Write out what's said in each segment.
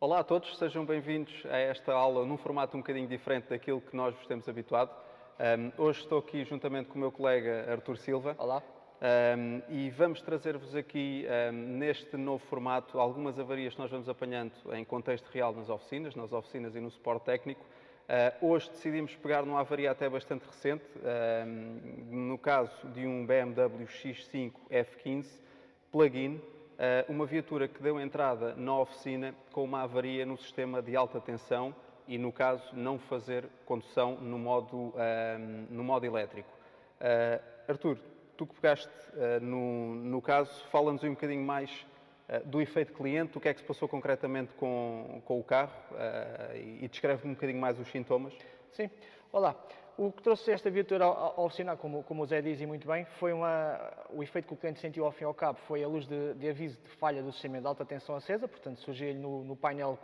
Olá a todos, sejam bem-vindos a esta aula num formato um bocadinho diferente daquilo que nós vos temos habituado. Hoje estou aqui juntamente com o meu colega Artur Silva. Olá. E vamos trazer-vos aqui, neste novo formato, algumas avarias que nós vamos apanhando em contexto real nas oficinas e no suporte técnico. Hoje decidimos pegar numa avaria até bastante recente, no caso de um BMW X5 F15 plug-in, uma viatura que deu entrada na oficina com uma avaria no sistema de alta tensão e, no caso, não fazer condução no modo elétrico. Artur, tu que pegaste no caso, fala-nos um bocadinho mais do efeito cliente, o que é que se passou concretamente com o carro e descreve-me um bocadinho mais os sintomas. Sim, olá. O que trouxe esta viatura ao oficina, como o Zé diz muito bem, foi o efeito que o cliente sentiu ao fim e ao cabo, foi a luz de aviso de falha do sistema de alta tensão acesa, portanto surgiu-lhe no painel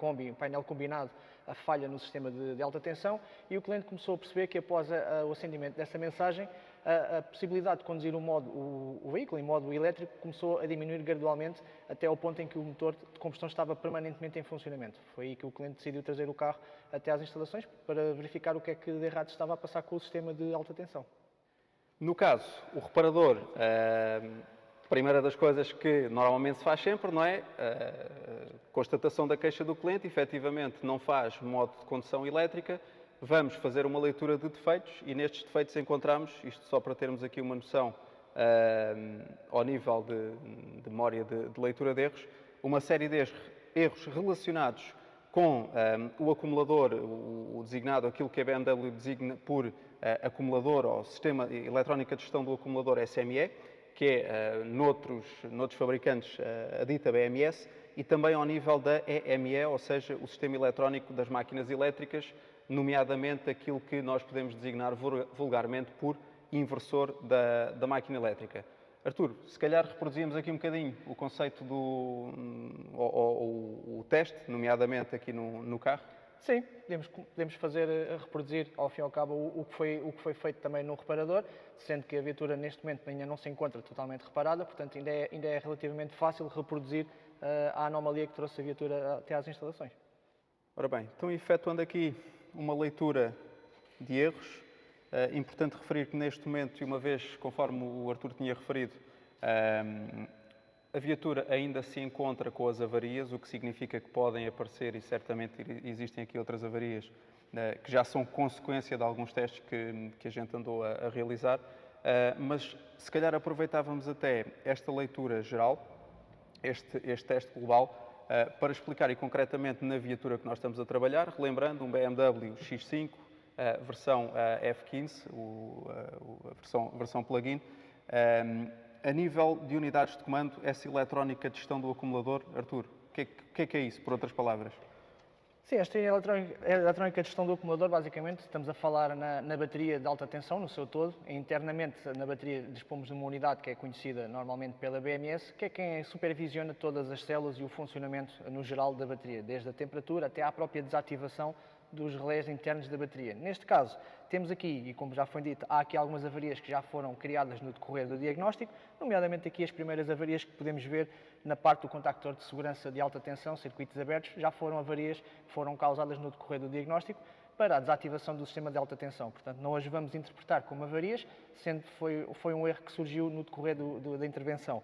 combinado, a falha no sistema de alta tensão, e o cliente começou a perceber que após o acendimento dessa mensagem, a possibilidade de conduzir o veículo em modo elétrico começou a diminuir gradualmente até ao ponto em que o motor de combustão estava permanentemente em funcionamento. Foi aí que o cliente decidiu trazer o carro até às instalações para verificar o que é que de errado estava a passar com o sistema de alta tensão. No caso, o reparador, a primeira das coisas que normalmente se faz sempre, não é? Constatação da queixa do cliente, efetivamente não faz modo de condução elétrica. Vamos fazer uma leitura de defeitos e nestes defeitos encontramos, isto só para termos aqui uma noção ao nível de memória de leitura de erros, uma série de erros relacionados com o acumulador, o designado, aquilo que a BMW designa por acumulador ou sistema eletrónica de gestão do acumulador SME, que é noutros fabricantes a dita BMS, e também ao nível da EME, ou seja, o sistema eletrónico das máquinas elétricas, nomeadamente aquilo que nós podemos designar vulgarmente por inversor da máquina elétrica. Artur, se calhar reproduzíamos aqui um bocadinho o conceito o teste, nomeadamente aqui no carro. Sim, podemos reproduzir ao fim e ao cabo o que foi feito também no reparador, sendo que a viatura neste momento ainda não se encontra totalmente reparada, portanto ainda é relativamente fácil reproduzir a anomalia que trouxe a viatura até às instalações. Ora bem, então efetuando aqui uma leitura de erros, importante referir que neste momento, e uma vez, conforme o Artur tinha referido, a viatura ainda se encontra com as avarias, o que significa que podem aparecer, e certamente existem aqui outras avarias, que já são consequência de alguns testes que a gente andou a realizar, mas se calhar aproveitávamos até esta leitura geral, este teste global, para explicar e concretamente na viatura que nós estamos a trabalhar, relembrando um BMW X5, versão F15, a versão plug-in. A nível de unidades de comando, essa eletrónica de gestão do acumulador, Artur, o que é isso, por outras palavras? Sim, esta eletrónica de gestão do acumulador, basicamente, estamos a falar na bateria de alta tensão, no seu todo. Internamente, na bateria dispomos de uma unidade que é conhecida normalmente pela BMS, que é quem supervisiona todas as células e o funcionamento no geral da bateria, desde a temperatura até à própria desativação dos relés internos da bateria. Neste caso, temos aqui, e como já foi dito, há aqui algumas avarias que já foram criadas no decorrer do diagnóstico, nomeadamente aqui as primeiras avarias que podemos ver na parte do contactor de segurança de alta tensão, circuitos abertos, já foram avarias que foram causadas no decorrer do diagnóstico para a desativação do sistema de alta tensão. Portanto, não as vamos interpretar como avarias, sendo que foi um erro que surgiu no decorrer da intervenção.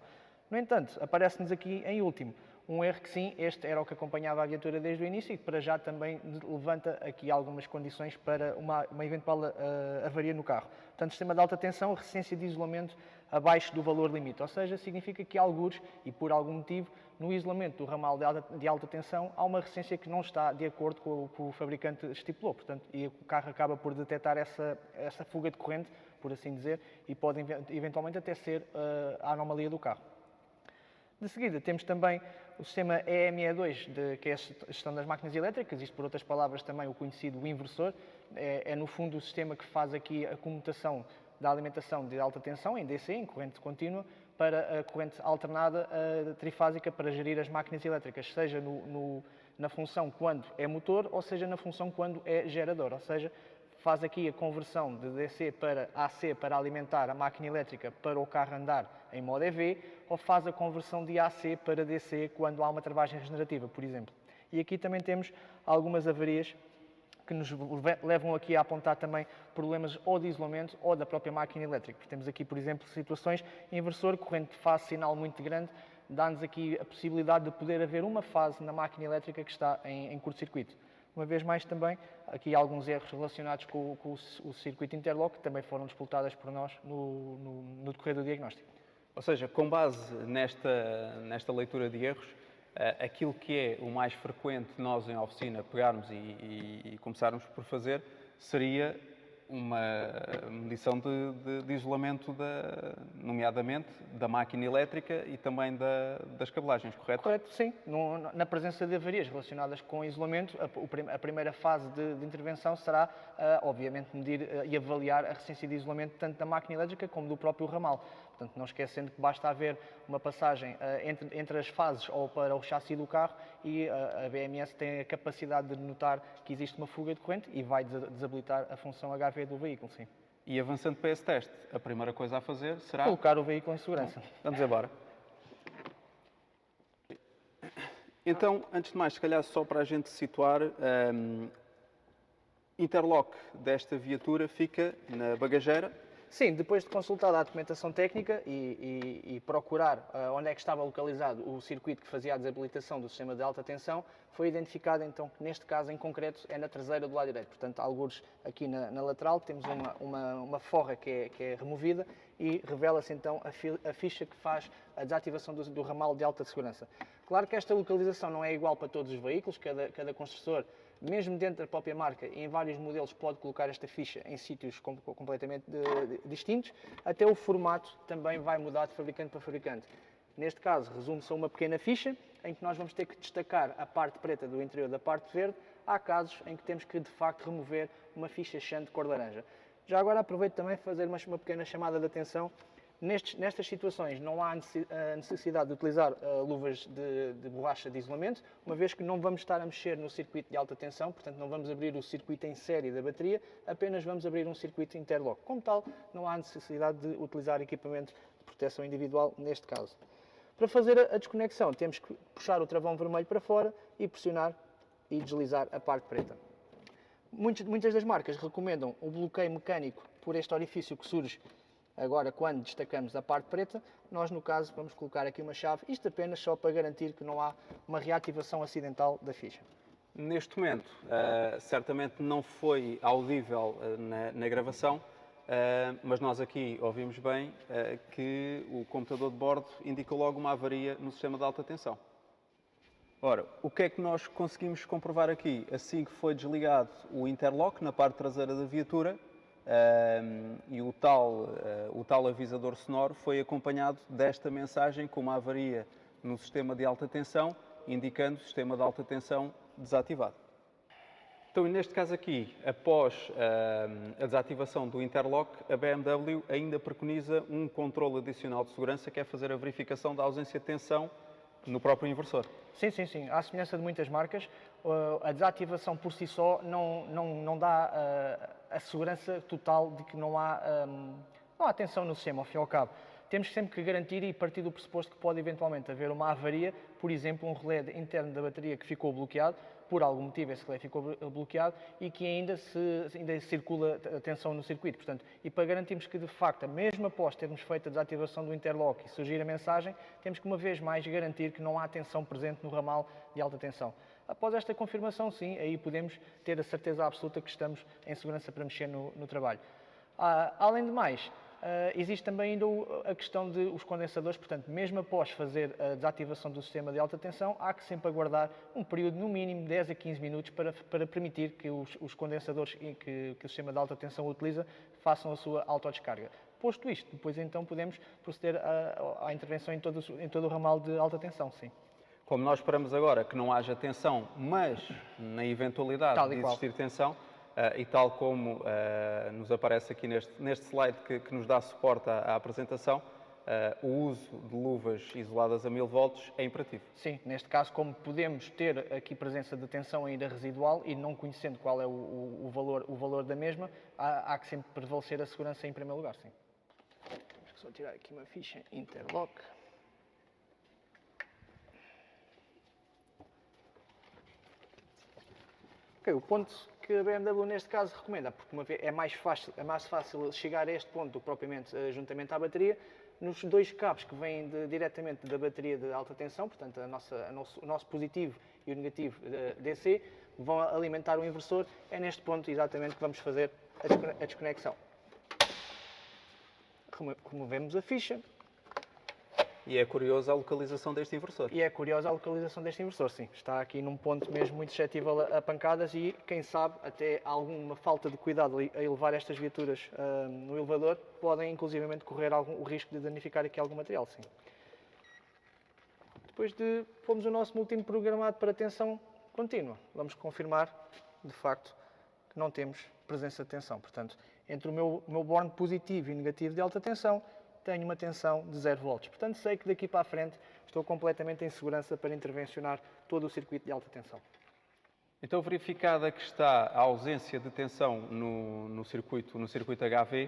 No entanto, aparece-nos aqui em último um erro que sim, este era o que acompanhava a viatura desde o início e que para já também levanta aqui algumas condições para uma eventual avaria no carro. Portanto, sistema de alta tensão, resistência de isolamento abaixo do valor limite, ou seja, significa que algures, e por algum motivo, no isolamento do ramal de alta tensão há uma resistência que não está de acordo com o que o fabricante estipulou, portanto, e o carro acaba por detectar essa fuga de corrente, por assim dizer, e pode eventualmente até ser a anomalia do carro. De seguida, temos também o sistema EME2, que é a gestão das máquinas elétricas, isto por outras palavras também o conhecido inversor, é no fundo o sistema que faz aqui a comutação da alimentação de alta tensão, em DC, em corrente contínua, para a corrente alternada trifásica para gerir as máquinas elétricas, seja na função quando é motor ou seja na função quando é gerador, ou seja, faz aqui a conversão de DC para AC para alimentar a máquina elétrica para o carro andar em modo EV, ou faz a conversão de AC para DC quando há uma travagem regenerativa, por exemplo. E aqui também temos algumas avarias que nos levam aqui a apontar também problemas ou de isolamento ou da própria máquina elétrica. Temos aqui, por exemplo, situações inversor, corrente de fase sinal muito grande, dá-nos aqui a possibilidade de poder haver uma fase na máquina elétrica que está em curto-circuito. Uma vez mais também, aqui alguns erros relacionados com o circuito interlock que também foram disputadas por nós no decorrer do diagnóstico. Ou seja, com base nesta leitura de erros, aquilo que é o mais frequente nós em oficina pegarmos e começarmos por fazer seria uma medição de isolamento, nomeadamente da máquina elétrica e também das cabelagens, correto? Correto, sim. Na presença de avarias relacionadas com isolamento, a primeira fase de intervenção será, obviamente, medir e avaliar a resistência de isolamento tanto da máquina elétrica como do próprio ramal. Portanto, não esquecendo que basta haver uma passagem entre as fases ou para o chassi do carro e a BMS tem a capacidade de notar que existe uma fuga de corrente e vai desabilitar a função HV do veículo, sim. E avançando para esse teste, a primeira coisa a fazer será... Colocar o veículo em segurança. Bom, vamos embora. Então, antes de mais, se calhar só para a gente situar, interlock desta viatura fica na bagageira. Sim, depois de consultar a documentação técnica e procurar onde é que estava localizado o circuito que fazia a desabilitação do sistema de alta tensão, foi identificado então que neste caso em concreto é na traseira do lado direito. Portanto, algures aqui na lateral temos uma forra que é removida e revela-se então a ficha que faz a desativação do ramal de alta segurança. Claro que esta localização não é igual para todos os veículos, cada construtor, mesmo dentro da própria marca e em vários modelos, pode colocar esta ficha em sítios completamente distintos. Até o formato também vai mudar de fabricante para fabricante. Neste caso, resume-se a uma pequena ficha, em que nós vamos ter que destacar a parte preta do interior da parte verde. Há casos em que temos que, de facto, remover uma ficha chã de cor laranja. Já agora aproveito também para fazer uma pequena chamada de atenção. Nestas situações não há necessidade de utilizar luvas de borracha de isolamento, uma vez que não vamos estar a mexer no circuito de alta tensão, portanto não vamos abrir o circuito em série da bateria, apenas vamos abrir um circuito interlock. Como tal, não há necessidade de utilizar equipamento de proteção individual neste caso. Para fazer a desconexão, temos que puxar o travão vermelho para fora e pressionar e deslizar a parte preta. Muitas das marcas recomendam o bloqueio mecânico por este orifício que surge agora quando destacamos a parte preta. Nós, no caso, vamos colocar aqui uma chave, isto apenas só para garantir que não há uma reativação acidental da ficha. Neste momento, certamente não foi audível na gravação, mas nós aqui ouvimos bem que o computador de bordo indica logo uma avaria no sistema de alta tensão. Ora, o que é que nós conseguimos comprovar aqui? Assim que foi desligado o interlock na parte traseira da viatura, e o tal avisador sonoro foi acompanhado desta mensagem com uma avaria no sistema de alta tensão, indicando o sistema de alta tensão desativado. Então, neste caso aqui, após a desativação do interlock, a BMW ainda preconiza um controle adicional de segurança, que é fazer a verificação da ausência de tensão no próprio inversor. Sim. À semelhança de muitas marcas, a desativação por si só não dá a segurança total de que não há tensão no sistema, ao fim e ao cabo. Temos sempre que garantir e partir do pressuposto que pode eventualmente haver uma avaria, por exemplo, um relé interno da bateria que ficou bloqueado, por algum motivo esse relé ficou bloqueado e que ainda circula a tensão no circuito. Portanto, e para garantirmos que, de facto, mesmo após termos feito a desativação do interlock e surgir a mensagem, temos que, uma vez mais, garantir que não há tensão presente no ramal de alta tensão. Após esta confirmação, sim, aí podemos ter a certeza absoluta que estamos em segurança para mexer no trabalho. Além de mais, existe também ainda a questão dos condensadores, portanto, mesmo após fazer a desativação do sistema de alta tensão, há que sempre aguardar um período, no mínimo, 10 a 15 minutos para permitir que os condensadores que o sistema de alta tensão utiliza façam a sua autodescarga. Posto isto, depois então podemos proceder à intervenção em todo o ramal de alta tensão, sim. Como nós esperamos agora que não haja tensão, mas na eventualidade de existir tensão, e tal como nos aparece aqui neste slide que nos dá suporte à apresentação, o uso de luvas isoladas a 1000 volts é imperativo. Sim, neste caso, como podemos ter aqui presença de tensão ainda residual e não conhecendo qual é o valor da mesma, há que sempre prevalecer a segurança em primeiro lugar, sim. Vamos só tirar aqui uma ficha interlock. Ok, o ponto que a BMW neste caso recomenda, porque é mais fácil chegar a este ponto do que propriamente juntamente à bateria, nos dois cabos que vêm diretamente da bateria de alta tensão, portanto o nosso positivo e o negativo DC, vão alimentar o inversor. É neste ponto exatamente que vamos fazer a desconexão. Removemos a ficha. E é curiosa a localização deste inversor. E é curiosa a localização deste inversor, sim. Está aqui num ponto mesmo muito suscetível a pancadas e, quem sabe, até alguma falta de cuidado a elevar estas viaturas no elevador, podem inclusivamente correr o risco de danificar aqui algum material, sim. Depois de pomos o nosso multímetro programado para tensão contínua, vamos confirmar, de facto, que não temos presença de tensão. Portanto, entre o meu borne positivo e negativo de alta tensão, tenho uma tensão de 0 volts. Portanto, sei que daqui para a frente estou completamente em segurança para intervencionar todo o circuito de alta tensão. Então, verificada que está a ausência de tensão no circuito HV,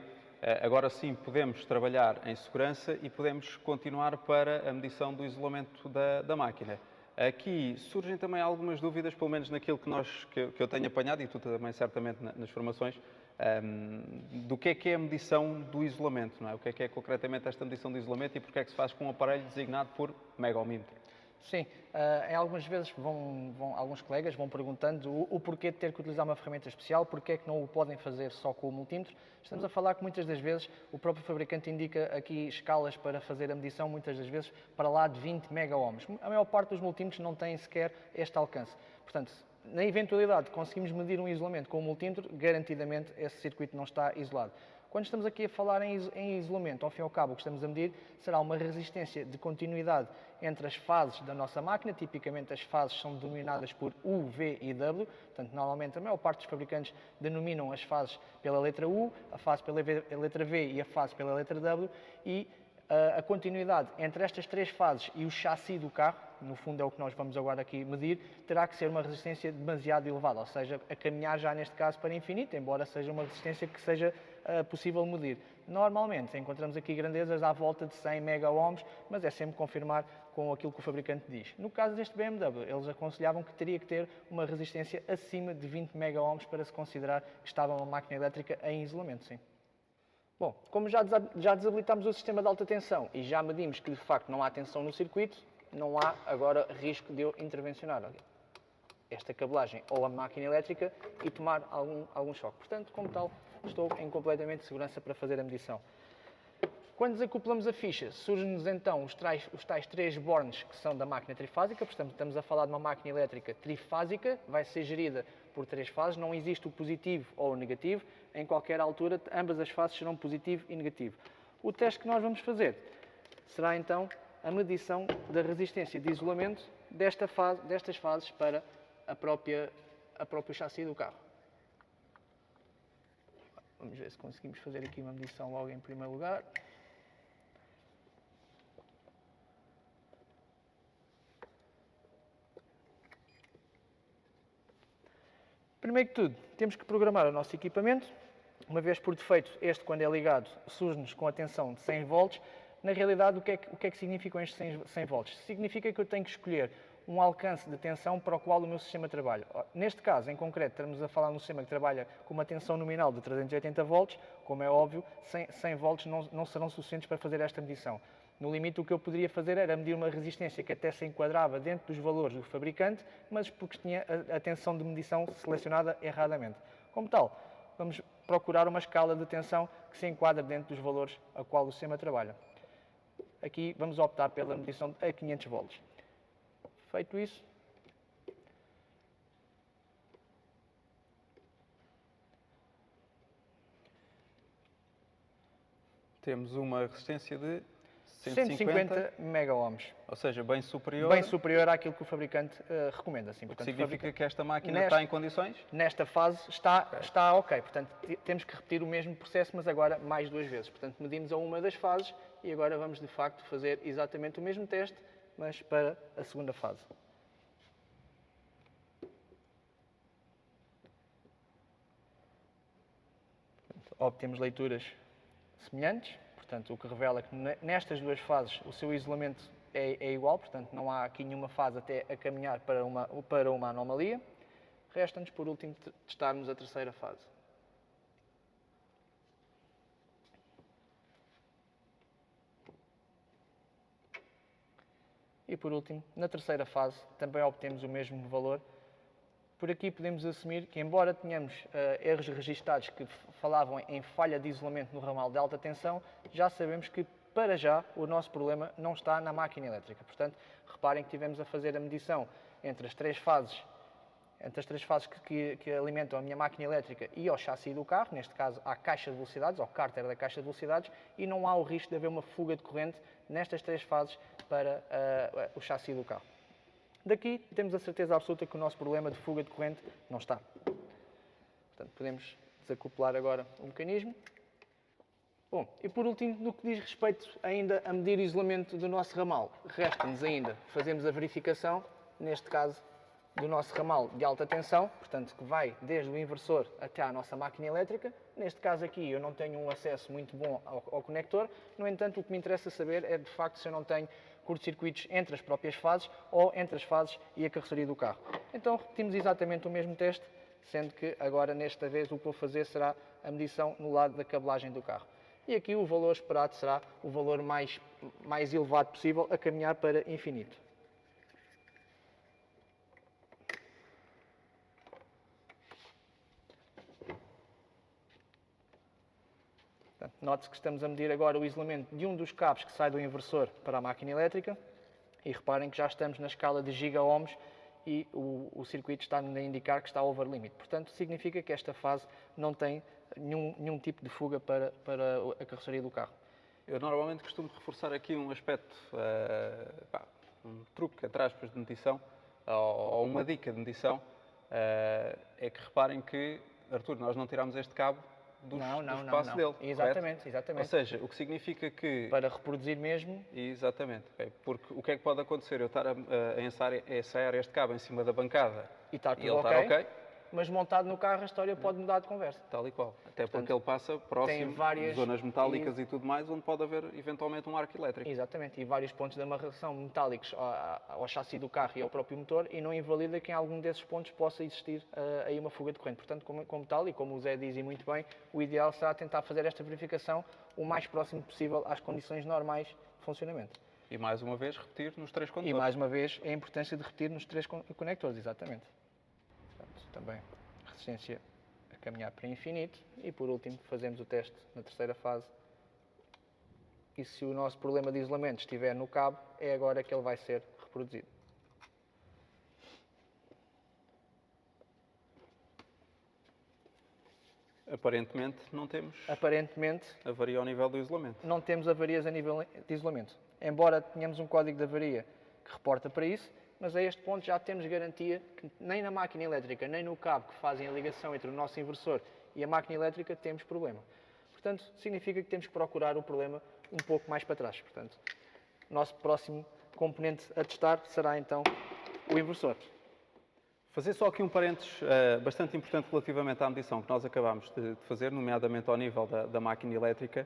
agora sim podemos trabalhar em segurança e podemos continuar para a medição do isolamento da máquina. Aqui surgem também algumas dúvidas, pelo menos naquilo que eu tenho apanhado, e tu também certamente nas formações, do que é a medição do isolamento, não é? O que é concretamente esta medição do isolamento e porque é que se faz com um aparelho designado por mega-ohmímetro? Sim, em algumas vezes alguns colegas vão perguntando o porquê de ter que utilizar uma ferramenta especial, porque é que não o podem fazer só com o multímetro. Estamos a falar que muitas das vezes o próprio fabricante indica aqui escalas para fazer a medição, muitas das vezes para lá de 20 mega-ohms. A maior parte dos multímetros não tem sequer este alcance. Portanto, na eventualidade de conseguirmos medir um isolamento com o multímetro, garantidamente esse circuito não está isolado. Quando estamos aqui a falar em isolamento, ao fim e ao cabo, o que estamos a medir será uma resistência de continuidade entre as fases da nossa máquina. Tipicamente as fases são denominadas por U, V e W. Portanto, normalmente a maior parte dos fabricantes denominam as fases pela letra U, a fase pela letra V e a fase pela letra W. E a continuidade entre estas três fases e o chassi do carro, no fundo é o que nós vamos agora aqui medir, terá que ser uma resistência demasiado elevada, ou seja, a caminhar já neste caso para infinito, embora seja uma resistência que seja possível medir. Normalmente encontramos aqui grandezas à volta de 100 mega-ohms, mas é sempre confirmar com aquilo que o fabricante diz. No caso deste BMW, eles aconselhavam que teria que ter uma resistência acima de 20 mega-ohms para se considerar que estava uma máquina elétrica em isolamento, sim. Bom, como já desabilitámos o sistema de alta tensão e já medimos que de facto não há tensão no circuito, não há agora risco de eu intervencionar esta cabelagem ou a máquina elétrica e tomar algum choque. Portanto, como tal, estou em completamente segurança para fazer a medição. Quando desacoplamos a ficha, surgem-nos então os tais três bornes que são da máquina trifásica. Portanto, estamos a falar de uma máquina elétrica trifásica, vai ser gerida por três fases, não existe o positivo ou o negativo. Em qualquer altura, ambas as fases serão positivo e negativo. O teste que nós vamos fazer será então a medição da resistência de isolamento destas fases para a próprio chassi do carro. Vamos ver se conseguimos fazer aqui uma medição logo em primeiro lugar. Primeiro que tudo, temos que programar o nosso equipamento. Uma vez por defeito, este, quando é ligado, surge-nos com a tensão de 100 volts. Na realidade, o que é que significam estes 100 volts? Significa que eu tenho que escolher um alcance de tensão para o qual o meu sistema trabalha. Neste caso, em concreto, estamos a falar de um sistema que trabalha com uma tensão nominal de 380 volts. Como é óbvio, 100 volts não serão suficientes para fazer esta medição. No limite, o que eu poderia fazer era medir uma resistência que até se enquadrava dentro dos valores do fabricante, mas porque tinha a tensão de medição selecionada erradamente. Como tal, vamos procurar uma escala de tensão que se enquadre dentro dos valores a qual o sistema trabalha. Aqui vamos optar pela medição a 500 volts. Feito isso, temos uma resistência de 150 megaohms. Ou seja, bem superior. Bem superior àquilo que o fabricante recomenda. Assim. O que significa que esta máquina está em condições? Nesta fase está ok. Portanto, temos que repetir o mesmo processo, mas agora mais 2 vezes. Portanto, medimos a uma das fases e agora vamos, de facto, fazer exatamente o mesmo teste, mas para a segunda fase. Obtemos leituras semelhantes, portanto, o que revela que nestas 2 fases o seu isolamento é igual, portanto, não há aqui nenhuma fase até a caminhar para uma anomalia. Resta-nos, por último, testarmos a terceira fase. E, por último, na terceira fase, também obtemos o mesmo valor. Por aqui podemos assumir que, embora tenhamos erros registados que falavam em falha de isolamento no ramal de alta tensão, já sabemos que, para já, o nosso problema não está na máquina elétrica. Portanto, reparem que tivemos a fazer a medição entre as três fases que alimentam a minha máquina elétrica e ao chassi do carro, neste caso à caixa de velocidades, ao cárter da caixa de velocidades, e não há o risco de haver uma fuga de corrente nestas 3 fases para o chassi do carro. Daqui temos a certeza absoluta que o nosso problema de fuga de corrente não está. Portanto, podemos desacoplar agora o mecanismo. Bom, e por último, no que diz respeito ainda a medir o isolamento do nosso ramal, resta-nos ainda fazermos a verificação, neste caso, do nosso ramal de alta tensão, portanto, que vai desde o inversor até à nossa máquina elétrica. Neste caso aqui eu não tenho um acesso muito bom ao conector, no entanto, o que me interessa saber é, de facto, se eu não tenho curto-circuitos entre as próprias fases ou entre as fases e a carroceria do carro. Então, repetimos exatamente o mesmo teste, sendo que agora, nesta vez, o que vou fazer será a medição no lado da cabelagem do carro. E aqui o valor esperado será o valor mais elevado possível, a caminhar para infinito. Note-se que estamos a medir agora o isolamento de um dos cabos que sai do inversor para a máquina elétrica e reparem que já estamos na escala de giga-ohms e o circuito está-nos a indicar que está over limit. Portanto, significa que esta fase não tem nenhum tipo de fuga para a carroceria do carro. Eu normalmente costumo reforçar aqui um aspecto, um truque, entre aspas, de medição, ou uma dica de medição, é que reparem que, Artur, nós não tiramos este cabo do espaço dele. Exatamente. Ou seja, o que significa que... Para reproduzir mesmo... Exatamente. Porque o que é que pode acontecer? Eu estar a ensaiar este cabo em cima da bancada e está tudo ele estar ok, mas montado no carro a história pode mudar de conversa. Tal e qual. Até porque ele passa próximo de zonas metálicas e tudo mais, onde pode haver eventualmente um arco elétrico. Exatamente. E vários pontos de amarração metálicos ao chassi do carro e ao próprio motor, e não invalida que em algum desses pontos possa existir aí uma fuga de corrente. Portanto, como tal, e como o Zé diz muito bem, o ideal será tentar fazer esta verificação o mais próximo possível às condições normais de funcionamento. E mais uma vez repetir nos 3 conectores. E mais uma vez a importância de repetir nos 3 conectores, exatamente. Portanto, também resistência a caminhar para infinito e, por último, fazemos o teste na terceira fase. E se o nosso problema de isolamento estiver no cabo, é agora que ele vai ser reproduzido. Aparentemente não temos avaria ao nível do isolamento. Não temos avarias a nível de isolamento. Embora tenhamos um código de avaria que reporta para isso, mas a este ponto já temos garantia que nem na máquina elétrica, nem no cabo que fazem a ligação entre o nosso inversor e a máquina elétrica temos problema. Portanto, significa que temos que procurar o problema um pouco mais para trás. Portanto, o nosso próximo componente a testar será então o inversor. Fazer só aqui um parênteses bastante importante relativamente à medição que nós acabámos de fazer, nomeadamente ao nível da máquina elétrica,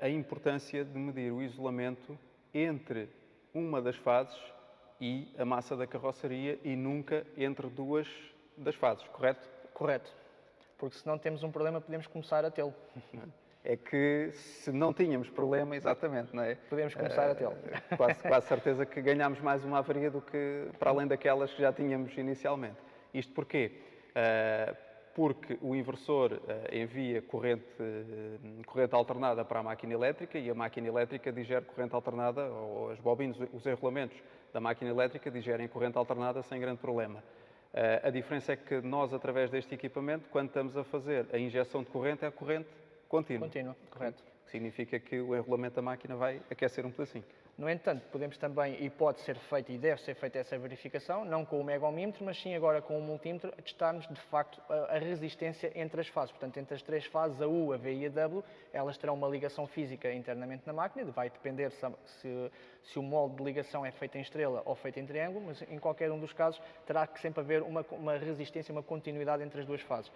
a importância de medir o isolamento entre uma das fases e a massa da carroceria e nunca entre 2 das fases, correto? Correto. Porque se não temos um problema, podemos começar a tê-lo. É que se não tínhamos problema, exatamente, não é? Podemos começar a tê-lo. Quase certeza que ganhámos mais uma avaria do que para além daquelas que já tínhamos inicialmente. Isto porquê? Porque o inversor envia corrente alternada para a máquina elétrica e a máquina elétrica digere corrente alternada, ou as bobinas, os enrolamentos da máquina elétrica digerem corrente alternada sem grande problema. A diferença é que nós, através deste equipamento, quando estamos a fazer a injeção de corrente, é a corrente contínua. Contínua, correto. que significa que o enrolamento da máquina vai aquecer um pedacinho. No entanto, podemos também, e pode ser feita e deve ser feita essa verificação, não com o megomímetro, mas sim agora com o multímetro, a testarmos de facto a resistência entre as fases. Portanto, entre as três fases, a U, a V e a W, elas terão uma ligação física internamente na máquina, vai depender se o molde de ligação é feito em estrela ou feito em triângulo, mas em qualquer um dos casos terá que sempre haver uma resistência, uma continuidade entre as duas fases.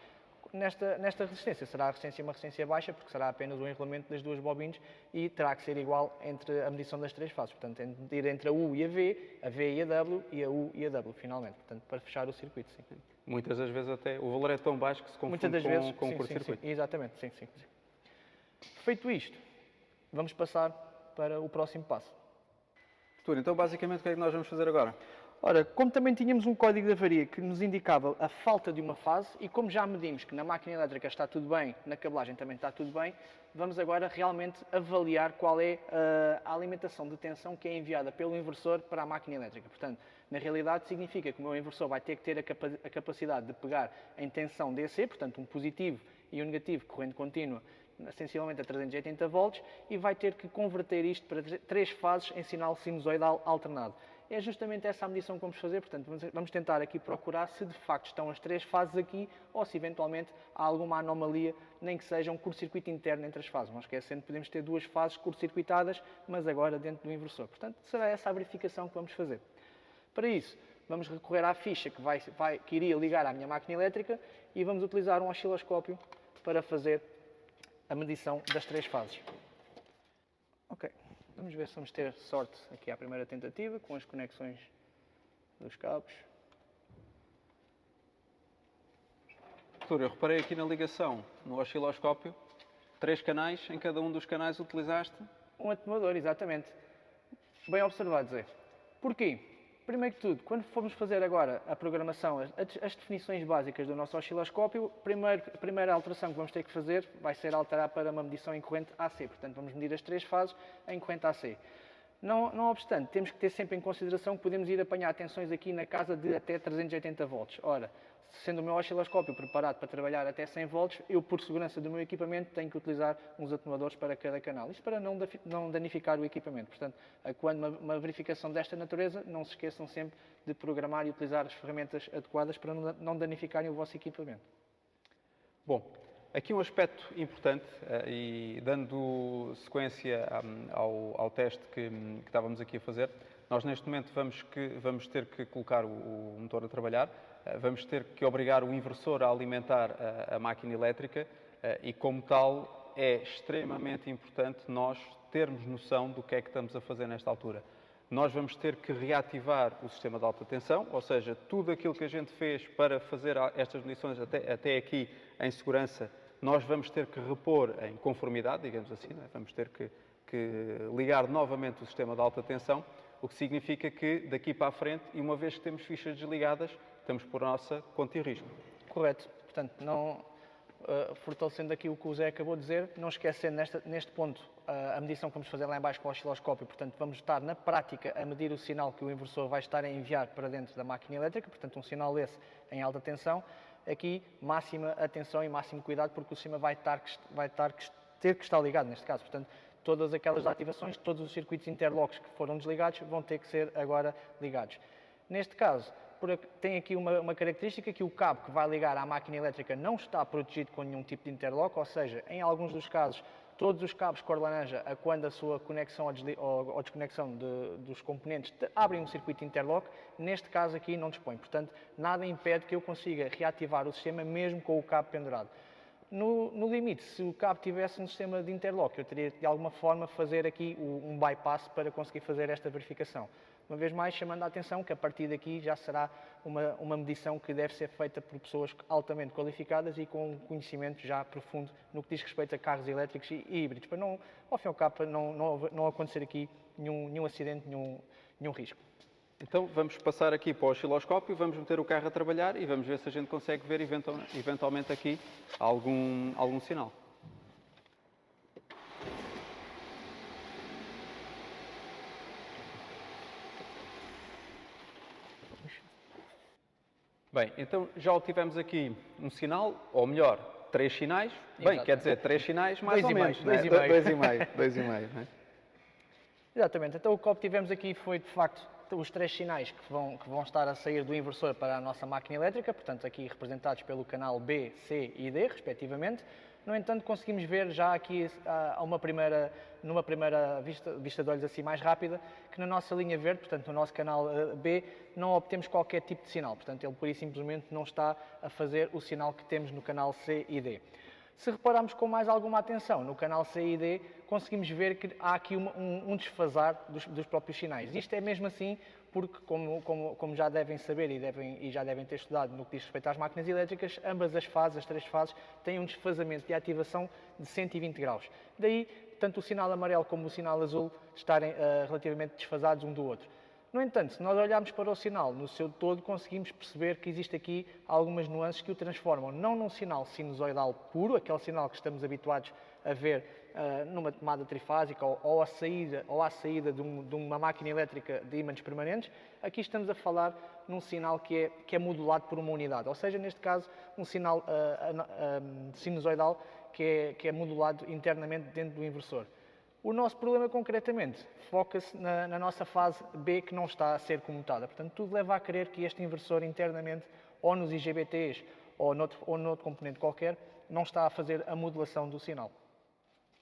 Nesta resistência, será a resistência uma resistência baixa, porque será apenas o enrolamento das duas bobines e terá que ser igual entre a medição das três fases. Portanto, medir entre a U e a V e a W e a U e a W, finalmente. Portanto, para fechar o circuito, sim. Muitas das vezes até o valor é tão baixo que se confunde com o curto-circuito. Exatamente, sim. Feito isto, vamos passar para o próximo passo. Artur, então basicamente o que é que nós vamos fazer agora? Ora, como também tínhamos um código de avaria que nos indicava a falta de uma fase e como já medimos que na máquina elétrica está tudo bem, na cabelagem também está tudo bem, vamos agora realmente avaliar qual é a alimentação de tensão que é enviada pelo inversor para a máquina elétrica. Portanto, na realidade significa que o meu inversor vai ter que ter a capacidade de pegar em tensão DC, portanto um positivo e um negativo corrente contínua, sensivelmente a 380 volts, e vai ter que converter isto para três fases em sinal sinusoidal alternado. É justamente essa a medição que vamos fazer, portanto, vamos tentar aqui procurar se de facto estão as três fases aqui ou se eventualmente há alguma anomalia, nem que seja um curto-circuito interno entre as fases. Não esquecendo que podemos ter duas fases curto-circuitadas, mas agora dentro do inversor. Portanto, será essa a verificação que vamos fazer. Para isso, vamos recorrer à ficha que iria ligar à minha máquina elétrica e vamos utilizar um osciloscópio para fazer a medição das três fases. Ok. Vamos ver se vamos ter sorte aqui à primeira tentativa, com as conexões dos cabos. Artur, eu reparei aqui na ligação, no osciloscópio, 3 canais, em cada um dos canais utilizaste? Um atenuador, exatamente. Bem observado, Zé. Porquê? Primeiro que tudo, quando formos fazer agora a programação, as definições básicas do nosso osciloscópio, a primeira alteração que vamos ter que fazer vai ser alterar para uma medição em corrente AC. Portanto, vamos medir as três fases em corrente AC. Não obstante, temos que ter sempre em consideração que podemos ir apanhar tensões aqui na casa de até 380 volts. Ora, sendo o meu osciloscópio preparado para trabalhar até 100 volts, eu, por segurança do meu equipamento, tenho que utilizar uns atenuadores para cada canal. Isto para não danificar o equipamento. Portanto, quando uma verificação desta natureza, não se esqueçam sempre de programar e utilizar as ferramentas adequadas para não danificarem o vosso equipamento. Bom, aqui um aspecto importante, e dando sequência ao teste que estávamos aqui a fazer, nós neste momento vamos ter que colocar o motor a trabalhar, vamos ter que obrigar o inversor a alimentar a máquina elétrica e, como tal, é extremamente importante nós termos noção do que é que estamos a fazer nesta altura. Nós vamos ter que reativar o sistema de alta tensão, ou seja, tudo aquilo que a gente fez para fazer estas medições até aqui em segurança, nós vamos ter que repor em conformidade, digamos assim, não é? Vamos ter que ligar novamente o sistema de alta tensão, o que significa que daqui para a frente, e uma vez que temos fichas desligadas, estamos por nossa conta e risco. Correto. Portanto, fortalecendo aqui o que o Zé acabou de dizer, não esquecendo neste ponto a medição que vamos fazer lá em baixo com o osciloscópio, portanto vamos estar na prática a medir o sinal que o inversor vai estar a enviar para dentro da máquina elétrica, portanto um sinal esse em alta tensão. Aqui máxima atenção e máximo cuidado porque o sistema vai ter que estar ligado neste caso, portanto todas aquelas ativações, todos os circuitos interlocks que foram desligados vão ter que ser agora ligados. Neste caso, tem aqui uma característica que o cabo que vai ligar à máquina elétrica não está protegido com nenhum tipo de interlock, ou seja, em alguns dos casos, todos os cabos cor laranja, quando a sua conexão ou desconexão dos componentes abrem um circuito interlock, neste caso aqui não dispõe. Portanto, nada impede que eu consiga reativar o sistema mesmo com o cabo pendurado. No limite, se o cabo tivesse um sistema de interlock, eu teria de alguma forma fazer aqui um bypass para conseguir fazer esta verificação. Uma vez mais, chamando a atenção que a partir daqui já será uma medição que deve ser feita por pessoas altamente qualificadas e com um conhecimento já profundo no que diz respeito a carros elétricos e híbridos, para ao fim e ao cabo, não acontecer aqui nenhum acidente, nenhum risco. Então vamos passar aqui para o osciloscópio, vamos meter o carro a trabalhar e vamos ver se a gente consegue ver eventualmente aqui algum sinal. Bem, então já obtivemos aqui um sinal, ou melhor, 3 sinais. Bem, Exatamente. quer dizer, 3 sinais mais ou menos. Dois e meio. Dois e meio, não é? Exatamente, então o que obtivemos aqui foi de facto os 3 sinais que vão estar a sair do inversor para a nossa máquina elétrica, portanto aqui representados pelo canal B, C e D, respectivamente. No entanto, conseguimos ver já aqui numa primeira vista de olhos assim mais rápida, que na nossa linha verde, portanto no nosso canal B, não obtemos qualquer tipo de sinal, portanto ele pura e simplesmente não está a fazer o sinal que temos no canal C e D. Se repararmos com mais alguma atenção no canal C e D, conseguimos ver que há aqui um desfasar dos próprios sinais. Isto é mesmo assim porque, como já devem saber e já devem ter estudado no que diz respeito às máquinas elétricas, ambas as 3 fases, têm um desfazamento de ativação de 120 graus. Daí, tanto o sinal amarelo como o sinal azul estarem relativamente desfasados um do outro. No entanto, se nós olharmos para o sinal no seu todo, conseguimos perceber que existe aqui algumas nuances que o transformam não num sinal sinusoidal puro, aquele sinal que estamos habituados a ver numa tomada trifásica ou à saída de uma máquina elétrica de ímãs permanentes. Aqui estamos a falar num sinal que é modulado por uma unidade, ou seja, neste caso, um sinal sinusoidal que é modulado internamente dentro do inversor. O nosso problema, concretamente, foca-se na nossa fase B, que não está a ser comutada. Portanto, tudo leva a crer que este inversor internamente, ou nos IGBTs, ou noutro componente qualquer, não está a fazer a modulação do sinal.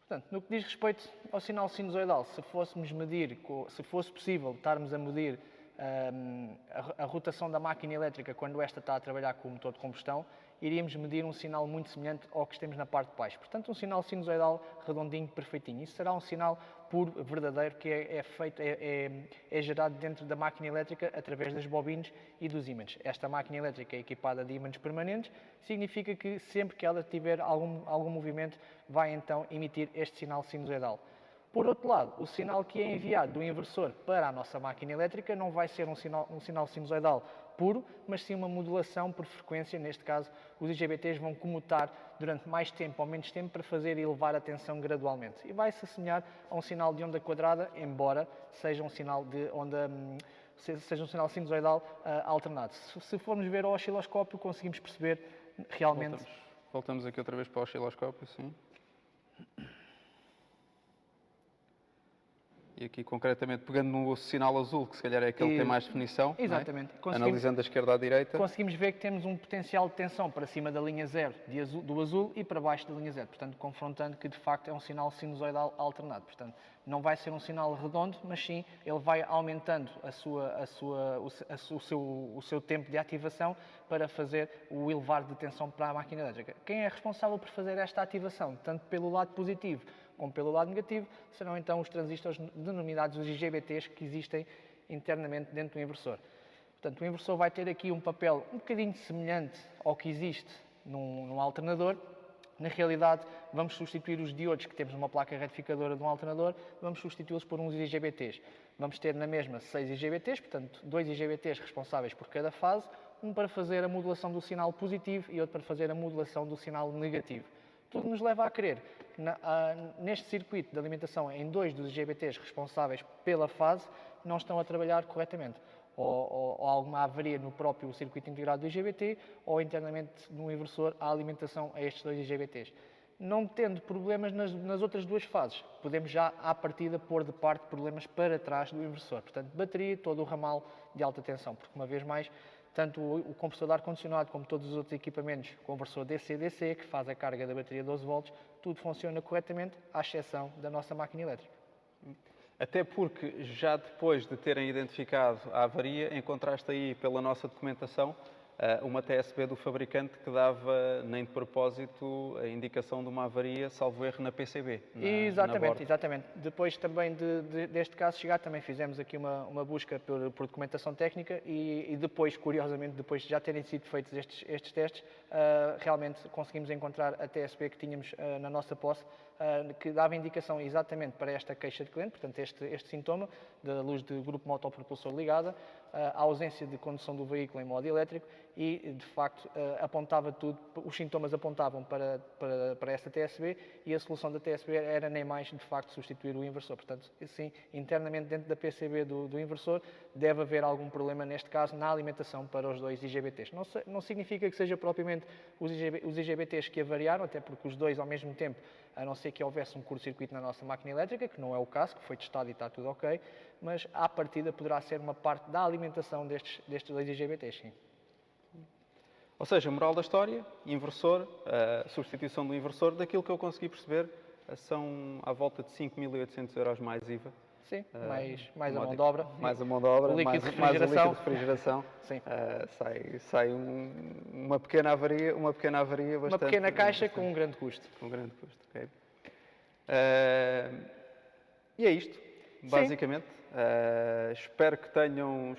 Portanto, no que diz respeito ao sinal sinusoidal, se fosse possível estarmos a medir a rotação da máquina elétrica quando esta está a trabalhar com o motor de combustão, iríamos medir um sinal muito semelhante ao que temos na parte de baixo. Portanto, um sinal sinusoidal redondinho, perfeitinho. Isso será um sinal puro, verdadeiro, que é gerado dentro da máquina elétrica através das bobinas e dos ímãs. Esta máquina elétrica é equipada de ímãs permanentes, significa que sempre que ela tiver algum movimento, vai então emitir este sinal sinusoidal. Por outro lado, o sinal que é enviado do inversor para a nossa máquina elétrica não vai ser um sinal sinusoidal puro, mas sim uma modulação por frequência. Neste caso, os IGBTs vão comutar durante mais tempo ou menos tempo para fazer elevar a tensão gradualmente. E vai se assemelhar a um sinal de onda quadrada, embora seja um sinal de onda seja um sinal sinusoidal alternado. Se formos ver ao osciloscópio, conseguimos perceber realmente... Voltamos aqui outra vez para o osciloscópio, sim. E aqui, concretamente, pegando no sinal azul, que se calhar é aquele que tem mais definição, exatamente. Não é? Analisando da esquerda à direita. Conseguimos ver que temos um potencial de tensão para cima da linha 0 do azul e para baixo da linha 0. Portanto, confrontando que, de facto, é um sinal sinusoidal alternado. Portanto, não vai ser um sinal redondo, mas sim, ele vai aumentando o seu tempo de ativação para fazer o elevar de tensão para a máquina elétrica. Quem é responsável por fazer esta ativação, tanto pelo lado positivo como pelo lado negativo, serão então os transistores denominados os IGBTs que existem internamente dentro do inversor. Portanto, o inversor vai ter aqui um papel um bocadinho semelhante ao que existe num alternador. Na realidade, vamos substituir os diodos que temos numa placa retificadora de um alternador, vamos substituí-los por uns IGBTs. Vamos ter na mesma 6 IGBTs, portanto, 2 IGBTs responsáveis por cada fase, um para fazer a modulação do sinal positivo e outro para fazer a modulação do sinal negativo. Tudo nos leva a crer que neste circuito de alimentação em 2 dos IGBTs responsáveis pela fase não estão a trabalhar corretamente. Ou alguma avaria no próprio circuito integrado do IGBT, ou internamente no inversor a alimentação a estes 2 IGBTs. Não tendo problemas nas outras 2 fases, podemos já à partida pôr de parte problemas para trás do inversor. Portanto, bateria, todo o ramal de alta tensão, porque uma vez mais, tanto o compressor de ar-condicionado como todos os outros equipamentos, conversor DC-DC, que faz a carga da bateria 12 volts, tudo funciona corretamente, à exceção da nossa máquina elétrica. Até porque, já depois de terem identificado a avaria, encontraste aí, pela nossa documentação, uma TSB do fabricante que dava, nem de propósito, a indicação de uma avaria, salvo erro, na PCB. Exatamente. Depois também deste caso chegar, também fizemos aqui uma busca por documentação técnica e depois, curiosamente, depois de já terem sido feitos estes testes, realmente conseguimos encontrar a TSB que tínhamos na nossa posse, que dava indicação exatamente para esta queixa de cliente, portanto este sintoma da luz de grupo motopropulsor ligada, a ausência de condução do veículo em modo elétrico e, de facto, apontava tudo, os sintomas apontavam para esta TSB e a solução da TSB era nem mais, de facto, substituir o inversor. Portanto, sim, internamente dentro da PCB do inversor deve haver algum problema, neste caso, na alimentação para os dois IGBTs. Não significa que seja propriamente os IGBTs que avariaram, até porque os dois ao mesmo tempo, a não ser que houvesse um curto-circuito na nossa máquina elétrica, que não é o caso, que foi testado e está tudo ok, mas à partida poderá ser uma parte da alimentação destes dois IGBTs, sim. Ou seja, moral da história, inversor, substituição do inversor, daquilo que eu consegui perceber, são à volta de 5.800 euros mais IVA. Sim, mais a mão de obra. Mais a mão de obra, o líquido mais o líquido de refrigeração. Sim. Sai uma pequena avaria bastante... Uma pequena caixa com um grande custo. Com um grande custo, ok. E é isto, basicamente. Espero que tenham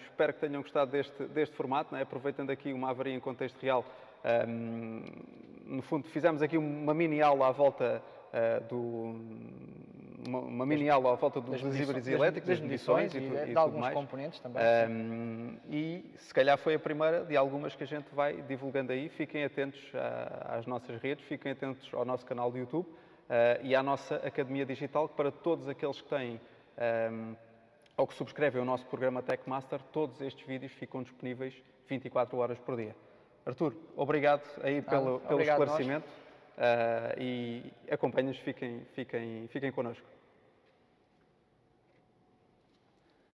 gostado deste formato, não é? Aproveitando aqui uma avaria em contexto real. No fundo, fizemos aqui uma mini aula à volta dos híbridos elétricos, das medições e de alguns mais. componentes também. E se calhar foi a primeira de algumas que a gente vai divulgando aí. Fiquem atentos às nossas redes, fiquem atentos ao nosso canal de YouTube e à nossa Academia Digital, que para todos aqueles que têm ou que subscrevem o nosso programa TechMaster, todos estes vídeos ficam disponíveis 24 horas por dia. Artur, obrigado aí pelo esclarecimento e acompanhem-nos, fiquem connosco.